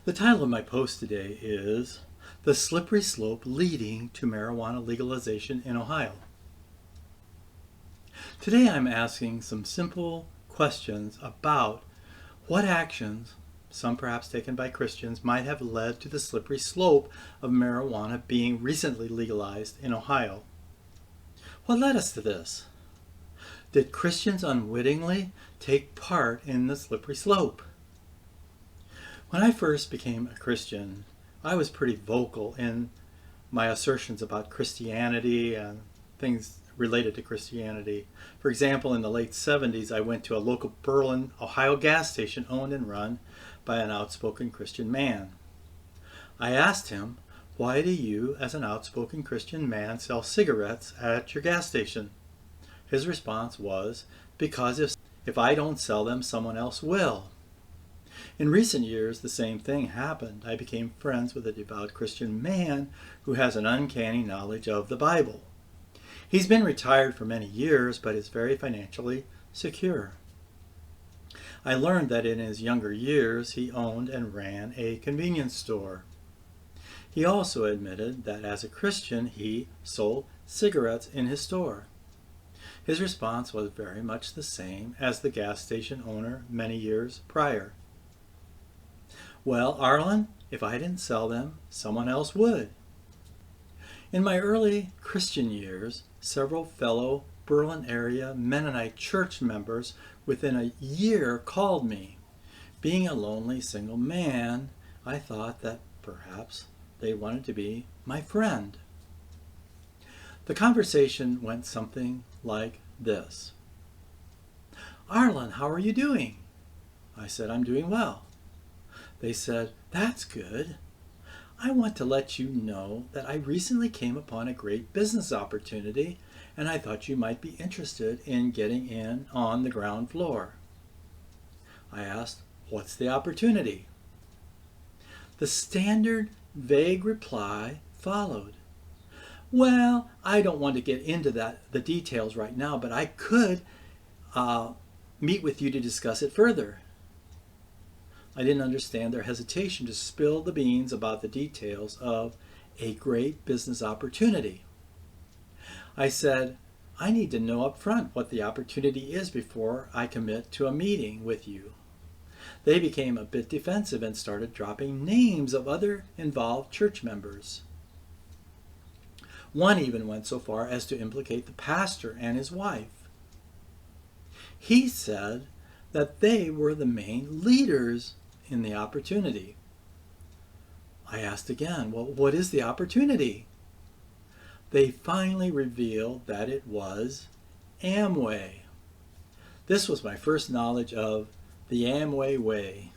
The title of my post today is The Slippery Slope Leading to Marijuana Legalization in Ohio. Today I'm asking some simple questions about what actions, some perhaps taken by Christians, might have led to the slippery slope of marijuana being recently legalized in Ohio. What led us to this? Did Christians unwittingly take part in the slippery slope? When I first became a Christian, I was pretty vocal in my assertions about Christianity and things related to Christianity. For example, in the late 70s, I went to a local Berlin, Ohio gas station owned and run by an outspoken Christian man. I asked him, "Why do you, as an outspoken Christian man, sell cigarettes at your gas station?" His response was, "Because if I don't sell them, someone else will." In recent years, the same thing happened. I became friends with a devout Christian man who has an uncanny knowledge of the Bible. He's been retired for many years, but is very financially secure. I learned that in his younger years, he owned and ran a convenience store. He also admitted that as a Christian, he sold cigarettes in his store. His response was very much the same as the gas station owner many years prior. "Well, Arlen, if I didn't sell them, someone else would." In my early Christian years, several fellow Berlin area Mennonite church members within a year called me. Being a lonely single man, I thought that perhaps they wanted to be my friend. The conversation went something like this. "Arlen, how are you doing?" I said, "I'm doing well." They said, "That's good. I want to let you know that I recently came upon a great business opportunity, and I thought you might be interested in getting in on the ground floor." I asked, "What's the opportunity?" The standard vague reply followed. "Well, I don't want to get into the details right now, but I could meet with you to discuss it further." I didn't understand their hesitation to spill the beans about the details of a great business opportunity. I said, "I need to know up front what the opportunity is before I commit to a meeting with you." They became a bit defensive and started dropping names of other involved church members. One even went so far as to implicate the pastor and his wife. He said that they were the main leaders in the opportunity. I asked again, "Well, what is the opportunity?" They finally revealed that it was Amway. This was my first knowledge of the Amway way.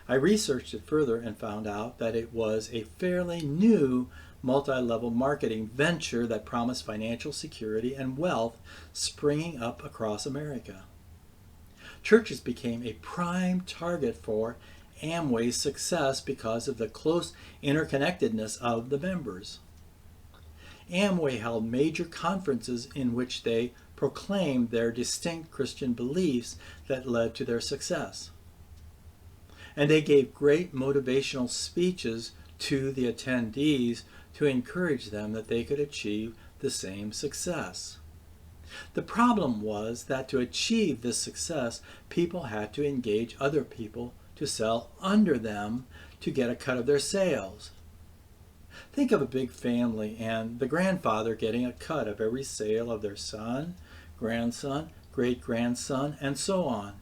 I researched it further and found out that it was a fairly new multi-level marketing venture that promised financial security and wealth springing up across America. Churches became a prime target for Amway's success because of the close interconnectedness of the members. Amway held major conferences in which they proclaimed their distinct Christian beliefs that led to their success. And they gave great motivational speeches to the attendees to encourage them that they could achieve the same success. The problem was that to achieve this success, people had to engage other people to sell under them to get a cut of their sales. Think of a big family and the grandfather getting a cut of every sale of their son, grandson, great-grandson, and so on.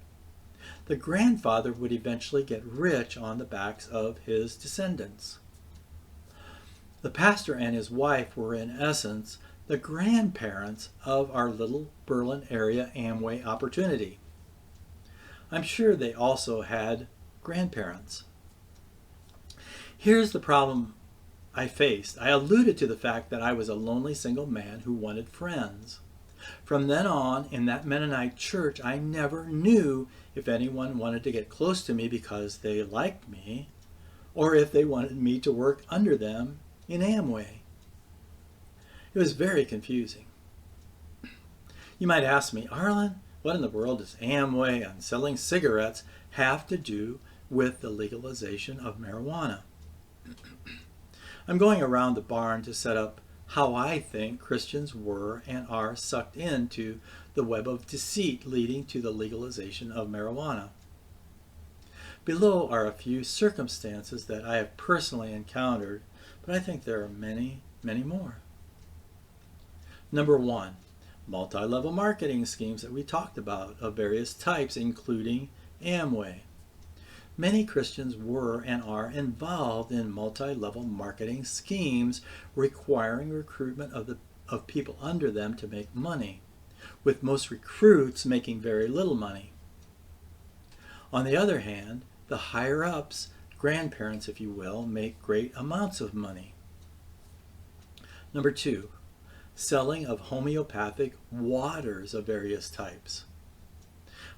The grandfather would eventually get rich on the backs of his descendants. The pastor and his wife were, in essence, the grandparents of our little Berlin area Amway opportunity. I'm sure they also had grandparents. Here's the problem I faced. I alluded to the fact that I was a lonely single man who wanted friends. From then on, in that Mennonite church, I never knew if anyone wanted to get close to me because they liked me, or if they wanted me to work under them in Amway. It was very confusing. You might ask me, "Arlen, what in the world does Amway and selling cigarettes have to do with the legalization of marijuana. I'm going around the barn to set up how I think Christians were and are sucked into the web of deceit leading to the legalization of marijuana. Below are a few circumstances that I have personally encountered, but I think there are many, many more. Number one, multi-level marketing schemes that we talked about of various types, including Amway. Many Christians were and are involved in multi-level marketing schemes requiring recruitment of people under them to make money, with most recruits making very little money. On the other hand, the higher-ups, grandparents if you will, make great amounts of money. Number two, selling of homeopathic waters of various types.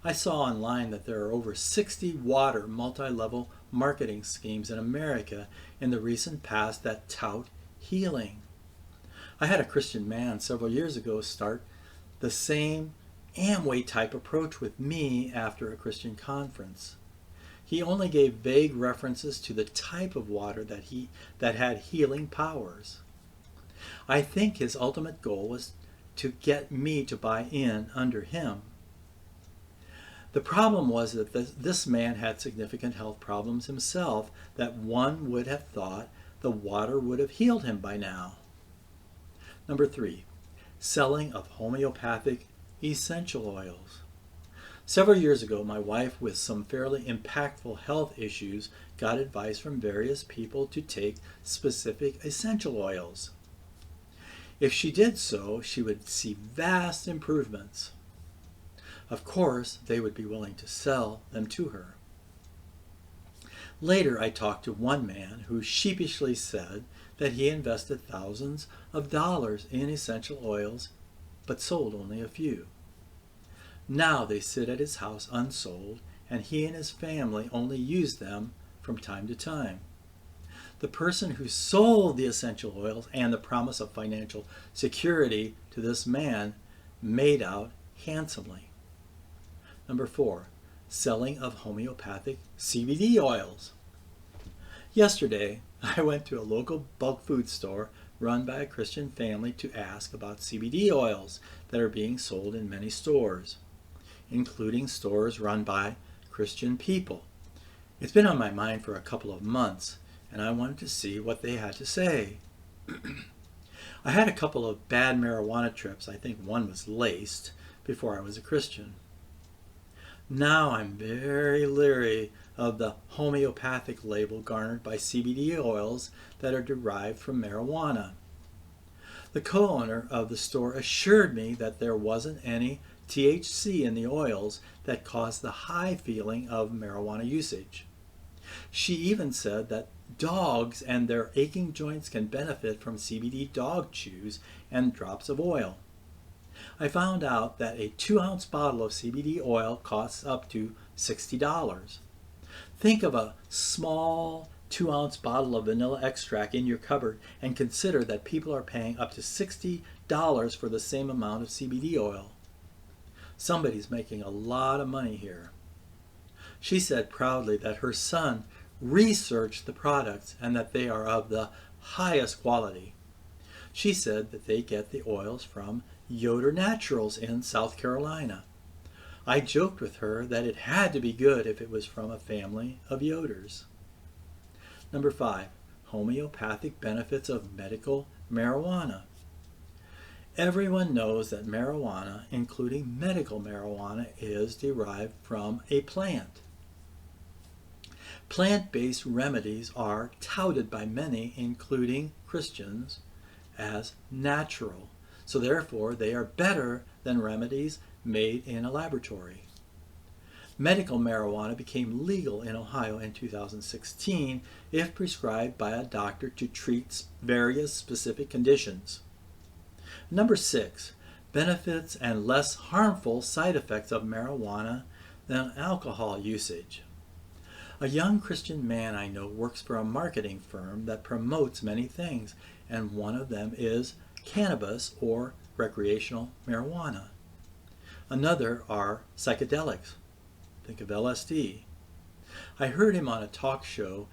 I saw online that there are over 60 water multi-level marketing schemes in America in the recent past that tout healing. I had a Christian man several years ago start the same Amway type approach with me after a Christian conference. He only gave vague references to the type of water that had healing powers. I think his ultimate goal was to get me to buy in under him. The problem was that this man had significant health problems himself that one would have thought the water would have healed him by now. Number three, selling of homeopathic essential oils. Several years ago, my wife, with some fairly impactful health issues, got advice from various people to take specific essential oils. If she did so, she would see vast improvements. Of course, they would be willing to sell them to her. Later, I talked to one man who sheepishly said that he invested thousands of dollars in essential oils, but sold only a few. Now they sit at his house unsold, and he and his family only use them from time to time. The person who sold the essential oils and the promise of financial security to this man made out handsomely. Number four, selling of homeopathic CBD oils. Yesterday, I went to a local bulk food store run by a Christian family to ask about CBD oils that are being sold in many stores, including stores run by Christian people. It's been on my mind for a couple of months, and I wanted to see what they had to say. I had a couple of bad marijuana trips. I think one was laced before I was a Christian. Now I'm very leery of the homeopathic label garnered by CBD oils that are derived from marijuana. The co-owner of the store assured me that there wasn't any THC in the oils that caused the high feeling of marijuana usage. She even said that dogs and their aching joints can benefit from CBD dog chews and drops of oil. I found out that a 2-ounce bottle of CBD oil costs up to $60. Think of a small 2-ounce bottle of vanilla extract in your cupboard and consider that people are paying up to $60 for the same amount of CBD oil. Somebody's making a lot of money here. She said proudly that her son researched the products and that they are of the highest quality. She said that they get the oils from Yoder Naturals in South Carolina. I joked with her that it had to be good if it was from a family of Yoders. Number five, homeopathic benefits of medical marijuana. Everyone knows that marijuana, including medical marijuana, is derived from a plant. Plant-based remedies are touted by many, including Christians, as natural. So therefore, they are better than remedies made in a laboratory. Medical marijuana became legal in Ohio in 2016 if prescribed by a doctor to treat various specific conditions. Number six, benefits and less harmful side effects of marijuana than alcohol usage. A young Christian man I know works for a marketing firm that promotes many things, and one of them is cannabis or recreational marijuana. Another are psychedelics. Think of LSD. I heard him on a talk show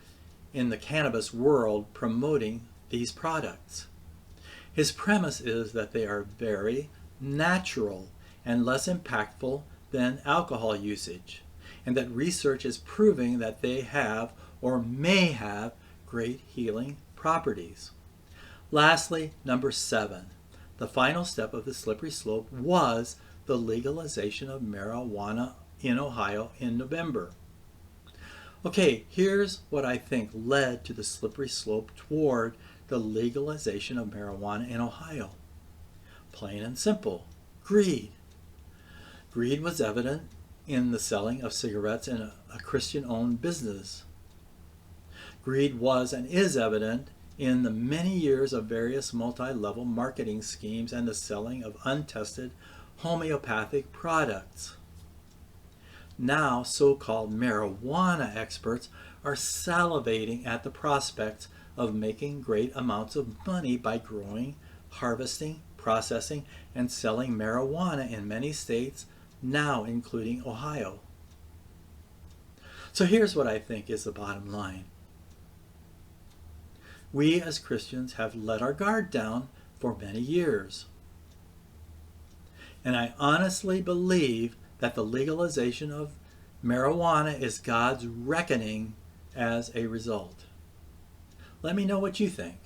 in the cannabis world promoting these products. His premise is that they are very natural and less impactful than alcohol usage, and that research is proving that they have or may have great healing properties. Lastly, number 7, the final step of the slippery slope was the legalization of marijuana in Ohio in November. Okay, here's what I think led to the slippery slope toward the legalization of marijuana in Ohio. Plain and simple, greed. Greed was evident in the selling of cigarettes in a Christian-owned business. Greed was and is evident in the many years of various multi-level marketing schemes and the selling of untested homeopathic products. Now, so-called marijuana experts are salivating at the prospects of making great amounts of money by growing, harvesting, processing, and selling marijuana in many states, now including Ohio. So here's what I think is the bottom line. We as Christians have let our guard down for many years. And I honestly believe that the legalization of marijuana is God's reckoning as a result. Let me know what you think.